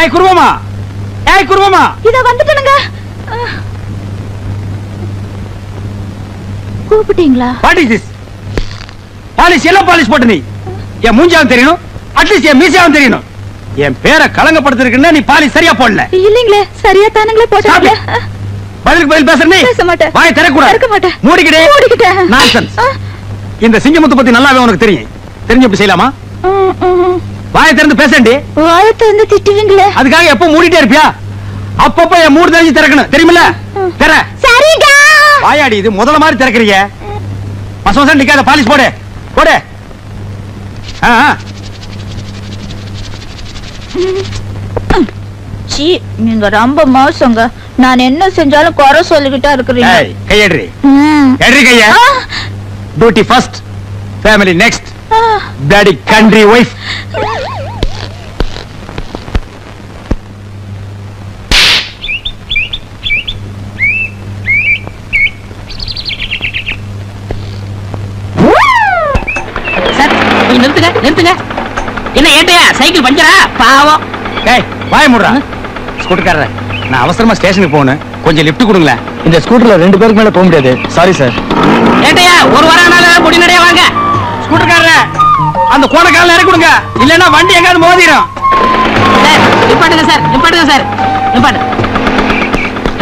ஏய் குருவமா, ஏய் குருவமா, இத வந்துட்டனுங்க. கூப்பிட்டீங்களா? What is this? பாலிஷ் எல்லாம் பாலிஷ் போட்டு நீ என் மூஞ்சாவும் தெரியணும், அட்லீஸ்ட் என் மீசாவும் தெரியணும். என் பேரை கலங்கப்படுத்திருக்குன்னா நீ பாலிஷ் சரியா போடல. இல்லீங்களே, சரியா தானுங்களே போட்டீங்க. பதிலுக்கு பதில் பேசுற நீ பேச மாட்டேன். வாயை திறக்கூடாது. திறக்க மாட்டேன். மூடிக்கிட்டே. நான்சென்ஸ். இந்த சிங்கமுத்து பத்தி நல்லாவே உனக்கு தெரியும். தெரிஞ்சு எப்படி செய்யலாமா? வாயை திறந்து பேசண்டி. வாயை திறந்து திட்டுவீங்களே. அதுக்காக எப்ப மூடிட்டே இருப்பியா? அப்பப்ப என் மூடு தெரிஞ்சு திறக்கணும், தெரியுமில்ல? திற. சரிங்க. வாயாடி, இது முதல்ல மாதிரி திறக்கிறீங்க. மசமசம் நிக்காத, பாலிஷ் போடு போடு. சீ, நீங்க ரொம்ப மோசங்க. நான் என்ன செஞ்சாலும் குறை சொல்லிக்கிட்டா இருக்கிறீங்க. கையேடுறி எட்ரி கைய. Duty first, family next. Bloody country wife. நிறுத்துங்க நிறுத்துங்க. என்ன ஏட்டையா சைக்கிள் பஞ்சரா? பாவம். ஏய் வாய மூடுறா. ஸ்கூட்டர்காரரே, நான் அவசரமா ஸ்டேஷனுக்கு போகணும், கொஞ்சம் லிஃப்ட் கொடுங்களேன். இந்த ஸ்கூட்டர்ல 2 பேருக்கு மேல போக முடியாது. Sorry sir. ஏட்டையா ஒரு வாரம் முடி நடைய வாங்க. ஸ்கூட்டர்காரரே, அந்த கோணக்கால இறக்கி கொடுங்க, இல்லன்னா வண்டி எங்காவது மோதிரும். சார் நிப்பாட்டுங்க சார், நிப்பாட்டுங்க சார், நிப்பாட்டு.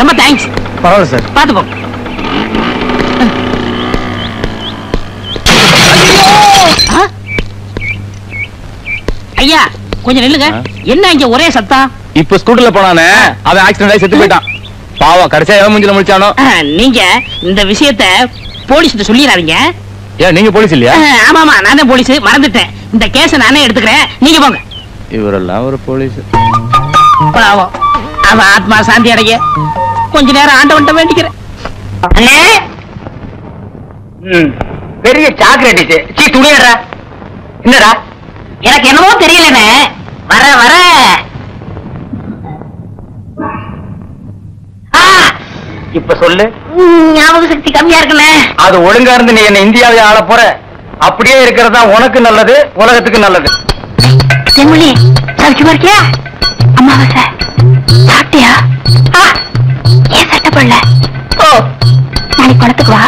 ரொம்ப தேங்க்ஸ். பரவாயில்ல சார், பாத்து போ. ஐயா கொஞ்சம் நில்லுங்க. என்ன இங்க ஒரே சத்தம்? இப்ப ஸ்கூட்டர்ல போனானே, அவன் ஆக்சிடென்ட் ஆகி செத்து போயிட்டான். பாவம், கடைசியா எவன் மூஞ்சில முடிச்சானோ. நீங்க இந்த விஷயத்தை போலீஸ்கிட்ட சொல்லிடாதீங்க. ஏன் நீங்க போலீஸ் இல்லையா? ஆமாமா, நானே போலீஸ், மறந்துட்டேன். இந்த கேஸ நானே எடுத்துக்கிறேன், நீங்க போங்க. இவரெல்லாம் ஒரு போலீஸ். பாவம், அவன் ஆத்மா சாந்தி அடைய கொஞ்ச நேரம் ஆண்டவன்ட்ட வேண்டிக்கிறேன். அண்ணே, பெரிய சாக்லேட். சீ துணியடா. என்னடா? எனக்கு என்னமோ தெரியலண்ணே, வர வர இப்ப சொல்லு. ஞாபக சக்தி கம்மியா இருக்குண்ணே. அது ஒழுங்கா இருந்து நீ என்ன இந்தியாவை ஆள போற. அப்படியே இருக்கிறதா உனக்கு நல்லது, உலகத்துக்கு நல்லது. செம்மொழி, சௌக்கியமா இருக்கியா? அம்மாவாசை சாப்பிட்டியா? ஏன் சட்டை போடல? நாளைக்கு படத்துக்கு வா.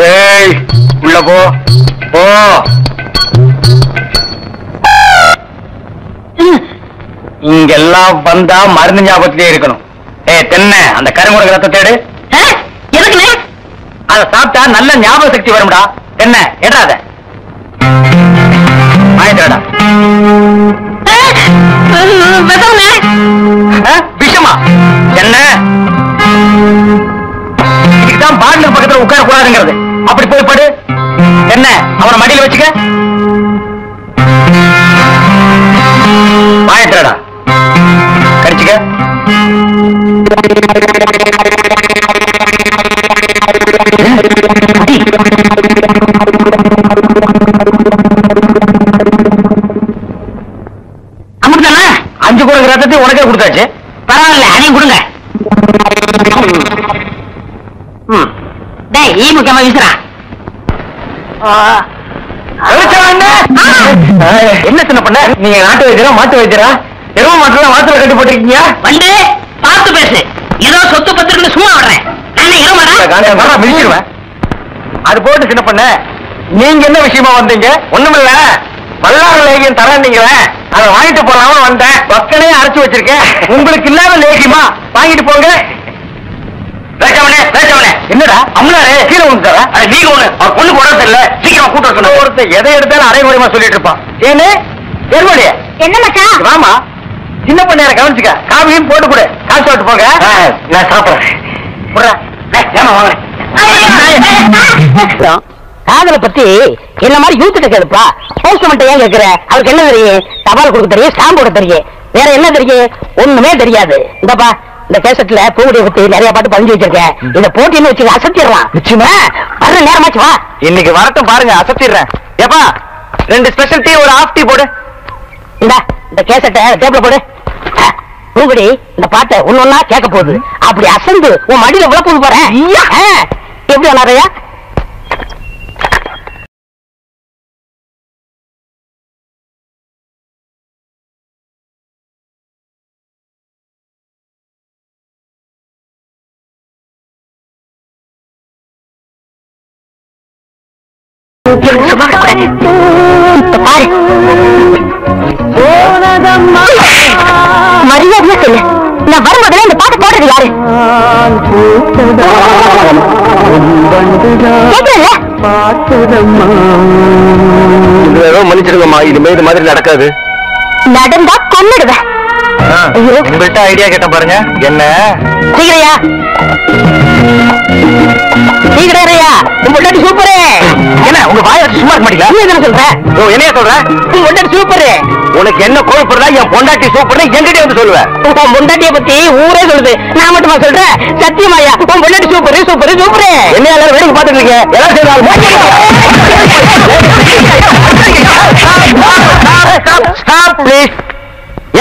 ஏய், உள்ள போ போ. இங்கெல்லாம் வந்தா மருந்து ஞாபகத்திலே இருக்கணும். தென்னை, அந்த கருமுறை ரத்த தேடு. எதுக்குண்ணே? அதை சாப்பிட்டா நல்ல ஞாபக சக்தி வரும்டா. தென்னை எடாத வாங்கிட்டா. விஷமா என்ன? இதுக்குதான் பாட்லர் பக்கத்துல உட்கார கூடாதுங்கிறது. அப்படி போய் படு. என்ன, அவனை மடியில வச்சுக்க. வாயத்திரடா, கடிச்சுக்க. அமுக்குதானே? 5 குடம் ரத்தத்தை உனக்கே கொடுத்தாச்சு. பரவாயில்ல, அதையும் கொடுங்க. டேய், ஈ முக்கியமா வீசுறா. என்ன சின்ன பண்ண? நீங்க நாட்டு வைத்தியரா மாட்டு வைத்தியரா? எருவ மாட்டுல மாத்திரை கட்டி போட்டிருக்கீங்க. வந்து பார்த்து பேசு. ஏதோ சொத்து பத்திரன்னு சும்மா வர்றேன். நானே இருமாடா மிதிச்சிருவேன். அது போட்டு சின்ன பண்ண, நீங்க என்ன விஷயமா வந்தீங்க? ஒண்ணுமில்ல, வல்லார லேகியம் தரீங்களே, அதை வாங்கிட்டு போலாம்னு வந்தேன். பக்கனே அரைச்சு வச்சிருக்கேன். உங்களுக்கு இல்லாத லேகியமா? வாங்கிட்டு போங்க. என்னடா அம்லாரே கீழே வந்துட்டாரா? நீங்க ஒண்ணு அவர் பொண்ணு போட தெரியல, சீக்கிரம் கூட்ட சொன்ன. ஒருத்தர் எதை எடுத்தாலும் அரைமுறைமா சொல்லிட்டு இருப்பான். ஏன்னு எருமடி என்ன மச்சான்? வாமா, சின்ன பண்ண கவனிச்சுக்க. காபியும் போட்டு கொடு, காசு போட்டு போங்க. நான் சாப்பிடுறேன். காதலை பத்தி என்ன மாதிரி யூத்துட்ட கேளுப்பா. போஸ்ட்மேன் ஏன் கேக்குற? அவருக்கு என்ன தெரியும்? தபால் கொடுக்க தெரியும், ஸ்டாம்ப் போட தெரியும், வேற என்ன தெரியும்? ஒண்ணுமே தெரியாது. இந்தப்பா, இந்த கேசட்ல பூவுடைய பத்தி நிறைய பாட்டு பதிஞ்சு வச்சிருக்கேன். இந்த போட்டின்னு வச்சு அசத்திடலாம். நிச்சயமா வர்ற நேரமாச்சு வா. இன்னைக்கு வரட்டும் பாருங்க, அசத்திடுறேன். ஏப்பா, 2 ஸ்பெஷல் டீ, ஒரு ஹாஃப் டீ போடு. இந்த கேசட்டை டேப்ல போடு. பூங்குடி இந்த பாட்டை ஒன்னொன்னா கேட்க போகுது. அப்படி அசந்து உன் மடியில விளப்பது போறேன். எப்படி நிறையா சும்மா விடக்கூடாது. இப்ப பாரு. மரியாதையா சொல்லு. நான் வரும்போதுல இந்த பாட்டு போடுறது யாரு? மன்னிச்சிருங்கம்மா, இனிமே இது மாதிரி நடக்காது. நடந்தா கொன்னுடுவேன். உங்கள்கிட்ட ஐடியா கேட்ட பாருங்க. என்ன சீக்கிரையா சீக்கிரையா உங்க பொண்டாட்டி சூப்பரு. என்ன உங்க வாயை வச்சு சும்மா இருக்க மாட்டீங்களா? நீ என்ன சொல்ற? ஓ, என்னைய சொல்ற? உங்க பொண்டாட்டி சூப்பரு. உனக்கு என்ன கோபப்படுறா? என் பொண்டாட்டி சூப்பர்னு என்கிட்ட வந்து சொல்லுவேன். உன் பொண்டாட்டிய பத்தி ஊரே சொல்லுது, நான் மட்டுமா சொல்றேன்? சத்தியமாயா உன் பொண்டாட்டி சூப்பரு சூப்பரு சூப்பரு. என்ன எல்லாரும் வேடிக்கை பார்த்துட்டு இருக்கீங்க? எல்லாம் செய்யறாங்க.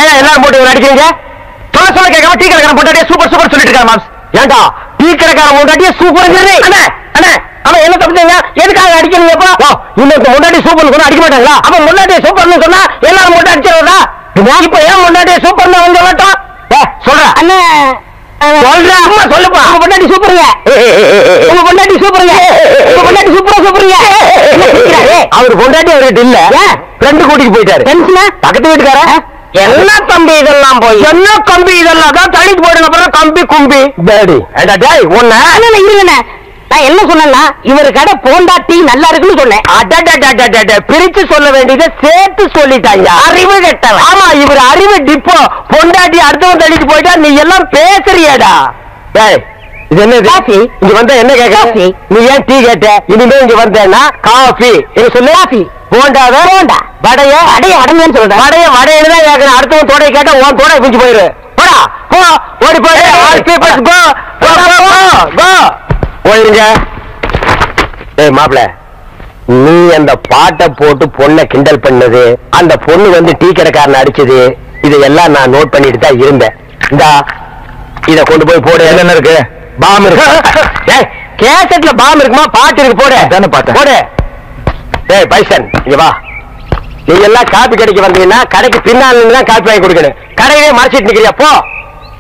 ஏன் எல்லாரும் போட்டு அடிக்கிறீங்க? சொல்ல சொல்ல கேட்காம டீ கடைக்காரன் பொண்டாட்டிய சூப்பர் சூப்பர் சொல்லிட்டு இருக்காங்க மாம்ஸ். ஏண்டா டீ கடைக்காரன் பொண்டாட்டிய சூப்பர் அவன் என்ன தப்புங்க? எதுக்காக அடிக்கிறீங்க? இன்னொரு முன்னாடி சூப்பர் சொன்னா அடிக்க மாட்டாங்களா? அப்ப முன்னாடியே சூப்பர்னு சொன்னா எல்லாரும் போட்டு அடிச்சிருந்தா இப்ப ஏன் முன்னாடியே சூப்பர்னு வந்து சொல்லட்டும்? சொல்ற அண்ணா சொல்றேன், அம்மா சொல்லுப்பா. உங்க பொண்டாட்டி சூப்பருங்க. உங்க பொண்டாட்டி சூப்பருங்க. உங்க பொண்டாட்டி சூப்பரா சூப்பருங்க. அவர் பொண்டாட்டி அவர்கிட்ட இல்ல, ஃப்ரெண்டு கூட்டிட்டு போயிட்டாரு. பக்கத்து வீட்டுக்கார என்ன தம்பி இதெல்லாம் போய் என்ன கம்பி இதெல்லாம் தான் தள்ளிட்டு போயிடுங்க. அப்புறம் கம்பி கும்பி டேடி ஒண்ணு இருங்கண்ணே, நான் என்ன சொன்னேன்னா இவரு கடை பொண்டாட்டி நல்லா இருக்குன்னு சொன்னேன். பிரிச்சு சொல்ல வேண்டியதை சேர்த்து சொல்லிட்டாங்க. அறிவு கெட்டவன். ஆமா, இவர் அறிவு டிப்போ. பொண்டாட்டி அடுத்தவன் தள்ளிட்டு போயிட்டா நீ எல்லாம் பேசுறியடா. டேய், இது என்ன காஃபி? இங்க வந்தா என்ன கேட்க? நீ ஏன் டீ கேட்ட? இனிமே இங்க வந்தேன்னா காஃபி என்ன சொல்லு? காஃபி. போண்டாத போண்டா. வடைய வடைய வடங்கன்னு சொல்ற. வடைய வடையில தான் கேட்கறேன். அடுத்தவன் தோடைய கேட்டா உன் தோடைய பிஞ்சு போயிரு. போடா போ, ஓடி போயிரு. ஆல் பீப்பிள்ஸ் கோ கோ கோ போயிருங்க. ஏய் மாப்ள, நீ அந்த பாட்டை போட்டு பொண்ணை கிண்டல் பண்ணது, அந்த பொண்ணு வந்து டீ கடைக்காரன் அடிச்சது, இதெல்லாம் நான் நோட் பண்ணிட்டு தான் இருந்தேன். இந்தா இத கொண்டு போய் போடு. என்ன இருக்கு? பாம் இருக்கு. ஏய், கேசட்ல பாம் இருக்குமா? பாட்டு இருக்கு, போடு. தானே பாட்டு போடு. ஏய் பைசன், இங்க வா. நீ எல்லாம் காப்பி கடைக்கு வந்தீங்கன்னா கடைக்கு பின்னால தான் காப்பி வாங்கி கொடுக்கணும். கடையிலே மறைச்சிட்டு நிக்கிறியா? போ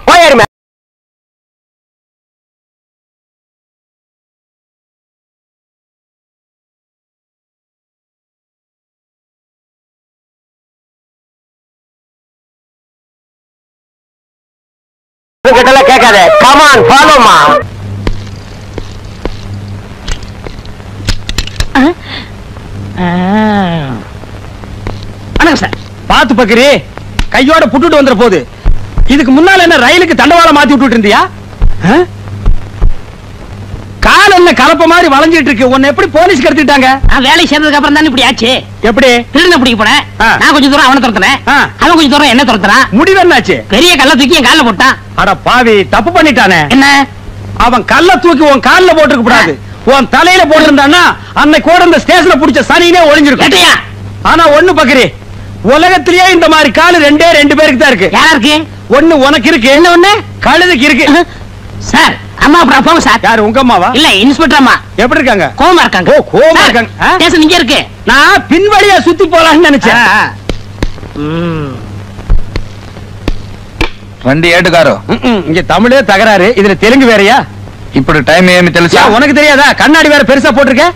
போயிருமே. கேட்காத. கமான் ஃபாலோமா. சார் பாத்து பக்கரி, கையோட புட்டுட்டு வந்துற போது. இதுக்கு முன்னால என்ன ரயிலுக்கு தண்டவாளம் மாத்தி விட்டுட்டு இருந்தியா? கால் என்ன கலப்ப மாதிரி வளைஞ்சிட்டு இருக்கு. உன்னை எப்படி போலீஸ் கடத்திட்டாங்க? நான் வேலை சேர்ந்ததுக்கு அப்புறம் தான் இப்படி ஆச்சு. எப்படி? திருட பிடிக்க போனேன். நான் கொஞ்சம் தூரம் அவனை துரத்துனேன், அவன் கொஞ்சம் தூரம் என்ன துரத்துறான். முடிவு என்னாச்சு? பெரிய கல்ல தூக்கி என் கால்ல போட்டான். அட பாவி, தப்பு பண்ணிட்டானே. என்ன? அவன் கல்ல தூக்கி உன் கால்ல போட்டுக்க கூடாது, உன் தலையில போட்டிருந்தான்னா அன்னைக்கு கூட இந்த ஸ்டேஷன்ல புடிச்ச சனினே ஒளிஞ்சிருக்கும். ஆனா ஒண்ணு பக்கரி, உலகத்திலேயே இந்த மாதிரி காலு ரெண்டே ரெண்டு பேருக்கு தான் இருக்கு. யாருக்கு? ஒண்ணு உனக்கு இருக்கு, என்ன ஒண்ணு கழுதுக்கு இருக்கு. சார் அம்மா அப்புறம் போங்க சார். யாரு, உங்க அம்மாவா? இல்ல, இன்ஸ்பெக்டர் அம்மா. எப்படி இருக்காங்க? கோவமா இருக்காங்க. ஓ, கோவமா இருக்காங்க. ஸ்டேஷன் இங்க இருக்கு. நான் பின்வழியா சுத்தி போலாம்னு நினைச்சேன். வண்டி ఏటుగారు இங்க தமிழே தகராறு, இதுல தெலுங்கு வேறயா? ఇప్పుడు టైం ఏమి తెలుసా? உனக்கு தெரியாதா? கண்ணாடி வேற பெருசா போட்டிருக்க.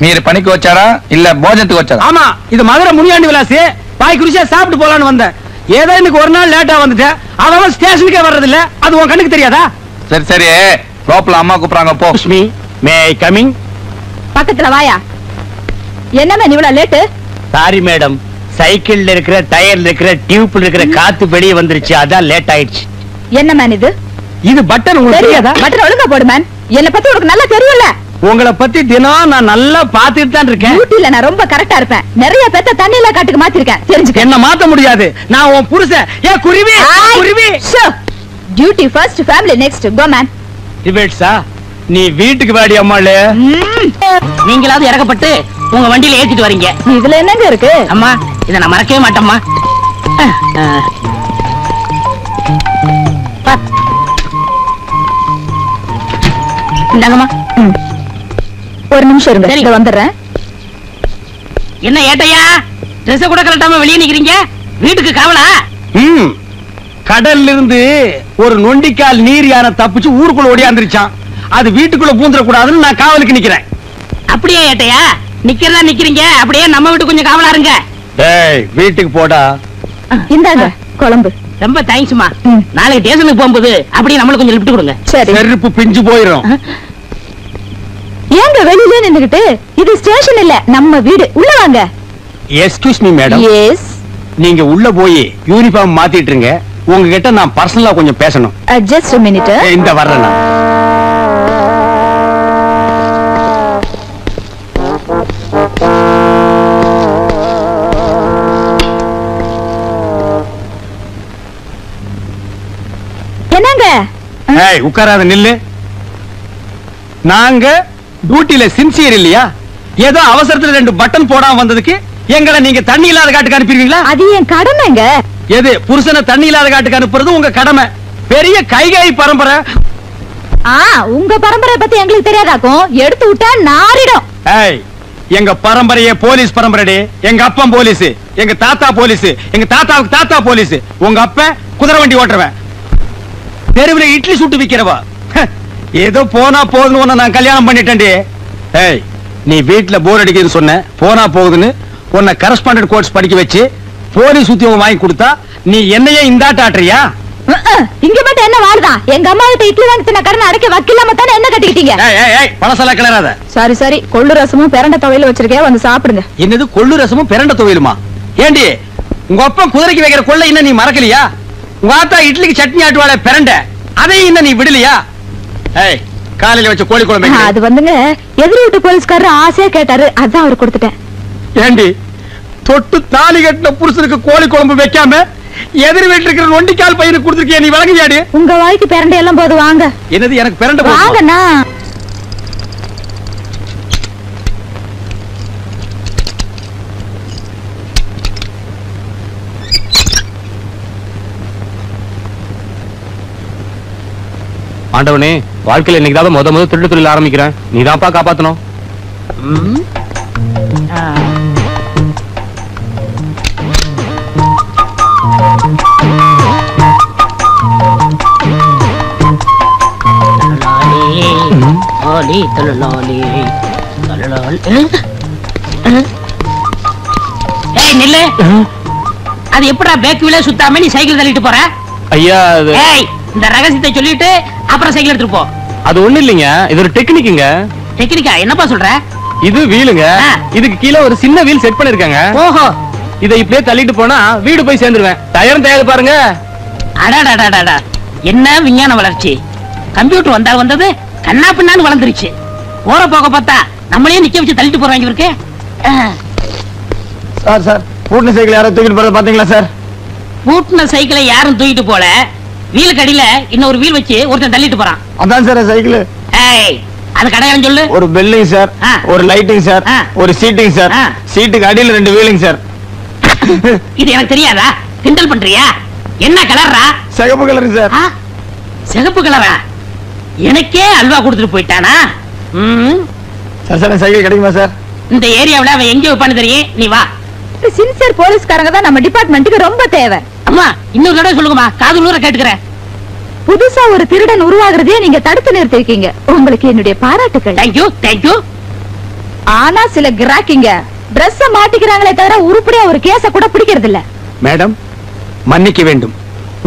మీరు పనికి వచ్చారా இல்ல భోజనத்துக்கு వచ్చారా? ஆமா, இது மதுரை முனியாண்டி விலாசி. பாய் குடிச்சா சாப்பிட்டு போலான்னு வந்தேன். ஏதோ இன்னைக்கு ஒரு நாள் லேட்டா வந்துட்டேன். அவன் ஸ்டேஷனுக்கே வர்றது இல்ல, அது உன் கண்ணுக்கு தெரியாதா? சரி சரி, லோப்பல அம்மா கூப்பிடுறாங்க, போ. லட்சுமி, மே ஐ கமிங்? பக்கத்துல வாயா. என்ன மேம் இவ்வளவு லேட்டு? சாரி மேடம், சைக்கிள்ல இருக்கிற டயர்ல இருக்கிற டியூப்ல இருக்கிற காத்து வெளியே வந்துருச்சு, அதான் லேட் ஆயிடுச்சு. என்ன மேன் இது? இது பட்டன் உங்களுக்கு தெரியாதா? பட்டன் ஒழுங்கா போடு மேன். என்ன பத்தி உனக்கு நல்லா தெரியும்ல. உங்களை பத்தி தினம் நான் நல்லா பாத்துட்டு தான் இருக்கேன். டியூட்டில நான் ரொம்ப கரெக்டா இருப்பேன். நிறைய பேத்த தண்ணியில காட்டுக்கு மாத்திருக்கேன், தெரிஞ்சுக்க. என்ன மாத்த முடியாது, நான் உன் புருஷன். ஏன் குருவி குருவி. Duty first, family next. Go man. டிபேட்ஸா? நீ வீட்டுக்கு வாடி அம்மாளே. நீங்களாவது இறக்கப்பட்டு உங்க வண்டியில ஏத்திட்டு வரீங்க. இதுல என்னங்க இருக்கு? அம்மா, இத நான் மறக்கவே மாட்டேம்மா. இந்தாங்கம்மா. ஒரு நிமிஷம் இருங்க, சரி. இங்க வந்துடுறேன். என்ன ஏட்டையா, ட்ரெஸ் கூட கரெக்டாம வெளியே நிக்கிறீங்க? வீட்டுக்கு காவலா? கடல்ல இருந்து ஒரு நொண்டிக்கால் நீர் யானை தப்பிச்சு ஊருக்குள்ள ஓடியாந்துருச்சான். அது வீட்டுக்குள்ள பூந்துட கூடாதுன்னு நான் காவலுக்கு நிக்கிறேன். அப்படியே ஏட்டையா? நிக்கிறதா நிக்கிறீங்க, அப்படியே நம்ம வீட்டு கொஞ்சம் காவலா இருங்க. டேய் வீட்டுக்கு போடா. இந்தாங்க குழம்பு. ரொம்ப தேங்க்ஸ்மா. நாளைக்கு ஸ்டேஷனுக்கு போகும்போது அப்படியே நம்மளுக்கு கொஞ்சம் லிஃப்ட் கொடுங்க. சரி. செருப்பு பிஞ்சு போயிடும். ஏங்க வெளியிலே நின்னுகிட்டு? இது ஸ்டேஷன் இல்ல, நம்ம வீடு. உள்ள வாங்க. Excuse me madam. எஸ். நீங்க உள்ள போய் யூனிஃபார்ம் மாத்திட்டு இருங்க. உங்ககிட்ட நான் பர்சனலா கொஞ்சம் பேசணும். Just a minute. இந்த வர்றேன். என்னங்க? ஏய் உட்காராத நில்லு. நாங்க டியூட்டில சின்சியர் இல்லையா? ஏதோ அவசரத்துல 2 பட்டன் போடாம வந்ததுக்கு எங்களை நீங்க தண்ணி இல்லாத காட்டுக்கு அனுப்பிடுவீங்களா? அது என் கடமைங்க. எது புருஷனை தண்ணி இல்லாத காட்டுக்கு அனுப்புறது உங்க கடமை. பெரிய கைகாய் பரம்பரை. உங்க பரம்பரை பத்தி எங்களுக்கு தெரியாதாக்கும். எடுத்து விட்டா நாரிடும். ஏய் எங்க பரம்பரையே போலீஸ் பரம்பரைடே. எங்க அப்பன் போலீஸ், எங்க தாத்தா போலீஸ், எங்க தாத்தாவுக்கு தாத்தா போலீஸ். உங்க அப்ப குதிரை வண்டி ஓட்டுறவன், தெருவில் இட்லி சுட்டு விக்கிறவா. ஏதோ போனா போகுதுன்னு நான் கல்யாணம் பண்ணிட்டேன்டி. ஏய் நீ வீட்டுல போர் அடிக்குதுன்னு சொன்ன, போனா போகுதுன்னு உன்னை கரஸ்பாண்டன்ட் கோர்ஸ் படிக்க வச்சு போலீஸ் உத்தியோகம் வாங்கி கொடுத்தா நீ என்னையே இந்தாட்ட ஆட்டுறியா? இங்க மட்டும் என்ன வாழ்தான்? எங்க அம்மா கிட்ட இட்லி வாங்கி தின்ன கடனை அடைக்க வக்கில்லாம தானே என்ன கட்டிக்கிட்டீங்க? பழசெல்லாம் கிளறாத. சரி சரி, கொள்ளு ரசமும் பிரண்ட துவையில வச்சிருக்கேன், வந்து சாப்பிடுங்க. என்னது கொள்ளு ரசமும் பிரண்ட துவையிலுமா? ஏண்டி உங்க அப்பா குதிரைக்கு வைக்கிற கொள்ளை இன்னும் நீ மறக்கலையா? உங்க ஆத்தா இட்லிக்கு சட்னி ஆட்டுவாளே பிரண்ட, அதையும் இன்னும் நீ விடலையா? ஏய் காலையில வச்ச கோழி குழம்பு. அது வந்துங்க எதிரி வீட்டு போலீஸ்காரர் ஆசையா கேட்டாரு, அதான் அவர் கொடுத்துட்டேன். ஏண்டி தொட்டு தாலி கட்டின புருஷனுக்கு கோழி குழம்பு வைக்காம எதிர் வீட்டுல இருக்கிற நொண்டிக்கால் பையனுக்கு கொடுத்துருக்கிய, நீ வழங்குவியாடி? உங்க வாய்க்கு பிரண்டை எல்லாம் போது வாங்க. என்னது எனக்கு பிரண்ட வாங்கண்ணா. ஆண்டவனே, வாழ்க்கையில இன்னைக்கு முதல் திருட்டு தொழில் ஆரம்பிக்கிறேன். நீதான்ப்பா காப்பாத்தணும். நில்லு. அது எப்படா பேக் வீல சுத்தாம நீ சைக்கிள் தள்ளிட்டு போற? ஐயா இந்த ரகசியத்தை சொல்லிட்டு அப்புறம் சைக்கிள் எடுத்துட்டு போ. அது ஒண்ணு இல்லைங்க, இது ஒரு டெக்னிக்குங்க. டெக்னிக்கா? என்னப்பா சொல்ற? இது வீலுங்க. இதுக்கு கீழே ஒரு சின்ன வீல் செட் பண்ணிருக்காங்க. ஓஹோ. இதை இப்படியே தள்ளிட்டு போனா வீடு போய் சேர்ந்துருவேன். டயரும் தயாரு பாருங்க. அடாடாடாடா, என்ன விஞ்ஞான வளர்ச்சி! கம்ப்யூட்டர் வந்தது கண்ணா பின்னான்னு வளர்ந்துருச்சு. போற போக பார்த்தா நம்மளே நிக்க வச்சு தள்ளிட்டு போறாங்க இருக்கு. சார் பூட்டின சைக்கிள் யாரோ தூக்கிட்டு போறத பாத்தீங்களா சார்? பூட்டின சைக்கிளை யாரும் தூக்கிட்டு போல, வீலுக்கு அடியில இன்னொரு வீல் வச்சு ஒருத்தன் தள்ளிட்டு போறான். அதான் சார் சைக்கிள். அது கடையான்னு சொல்லு. ஒரு பெல்லிங் சார், ஒரு லைட்டிங் சார், ஒரு சீட்டிங் சார், சீட்டுக்கு அடியில 2 வீலிங் சார். இது எனக்கு தெரியாதா? கிண்டல் பண்றியா? என்ன கலர்ரா? சிகப்பு கலர் சார். சிகப்பு கலரா? எனக்கே அல்வா கொடுத்துட்டு போயிட்டானா? சார் சைக்கிள் கிடைக்குமா சார்? இந்த ஏரியாவுல அவன் எங்க வைப்பான்னு தெரியும், நீ வா. சின்சியர் போலீஸ்காரங்க தான் நம்ம டிபார்ட்மெண்ட்டுக்கு ரொம்ப தேவை. அம்மா இன்னொரு தடவை சொல்லுங்கம்மா, காது நூற கேட்டுக்கிறேன். புதுசா ஒரு திருடன் உருவாகிறதே நீங்க தடுத்து நிறுத்திருக்கீங்க. உங்களுக்கு என்னுடைய பாராட்டுக்கள். Thank you thank you. ஆனா சில கிராக்கிங்க பிரஸ் மாட்டிக்கிறாங்களே தவிர உருப்படியா ஒரு கேஸ கூட பிடிக்கிறது இல்ல. மேடம் மன்னிக்க வேண்டும்,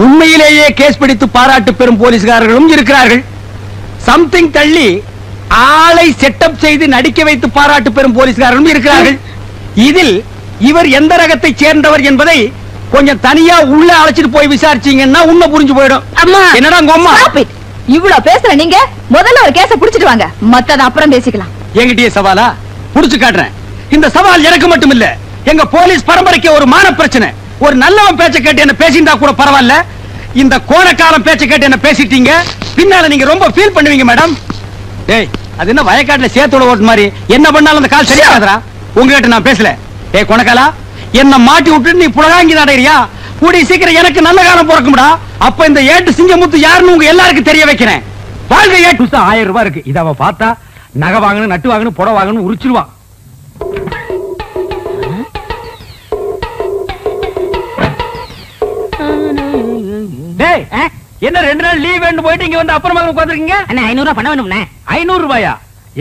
உண்மையிலேயே கேஸ் பிடித்து பாராட்டு பெறும் போலீஸ்காரர்களும் இருக்கிறார்கள். சம்திங் தள்ளி ஆளை செட்டப் செய்து நடிக்க வைத்து பாராட்டு பெறும் போலீஸ்காரர்களும் இருக்கிறார்கள். இதில் இவர் எந்த ரகத்தை சேர்ந்தவர் என்பதை கொஞ்சம் தனியா உள்ள அழைச்சிட்டு போய் விசாரிச்சீங்கன்னா உண்மை புரிஞ்சு போயிடும். அம்மா என்னடா உங்க அம்மா? இவ்வளவு பேசுற நீங்க முதல்ல ஒரு கேஸ புடிச்சிட்டு வாங்க, மத்தத அப்புறம் பேசிக்கலாம். என்கிட்டயே சவாலா? புடிச்சு காட்டுறேன். இந்த சவால் எனக்கு மட்டும் இல்ல, எங்க போலீஸ் பரம்பரைக்கு ஒரு மான பிரச்சனை. ஒரு நல்லவன் பேச்ச கேட்டு என்ன பேசிட்டா கூட பரவாயில்ல, இந்த கோணக்காரன் பேச்ச கேட்டு என்ன பேசிட்டீங்க, பின்னால நீங்க ரொம்ப ஃபீல் பண்ணுவீங்க மேடம். டேய் அது என்ன வயக்காட்டுல சேத்தோட ஓட்டு மாதிரி என்ன பண்ணாலும் அந்த கால் சரியாகாதரா? உங்ககிட்ட நான் பேசல. டேய் கோணக்காலா, என்ன மாட்டி விட்டு நீ புலகாங்கி நடைறியா? கூடி சீக்கிரம் எனக்கு நல்ல காலம் பிறக்கும்டா. அப்ப இந்த ஏட்டு சிங்கமுத்து யாருன்னு உங்க எல்லாருக்கும் தெரிய வைக்கிறேன். வாழ்க ஏட்டு. 1000 ரூபாய் இருக்கு. இத அவ பார்த்தா நகை வாங்கணும், நட்டு வாங்கணும், புடவை வாங்கணும் உரிச்சிருவான். டேய் என்ன 2 நாள் லீவ் வேண்டு போயிட்டு இங்க வந்து அப்புறமா உட்கார்ந்திருக்கீங்க? அண்ணா 500 ரூபாய் பணம் வேணும்ண்ணே. 500 ரூபாயா?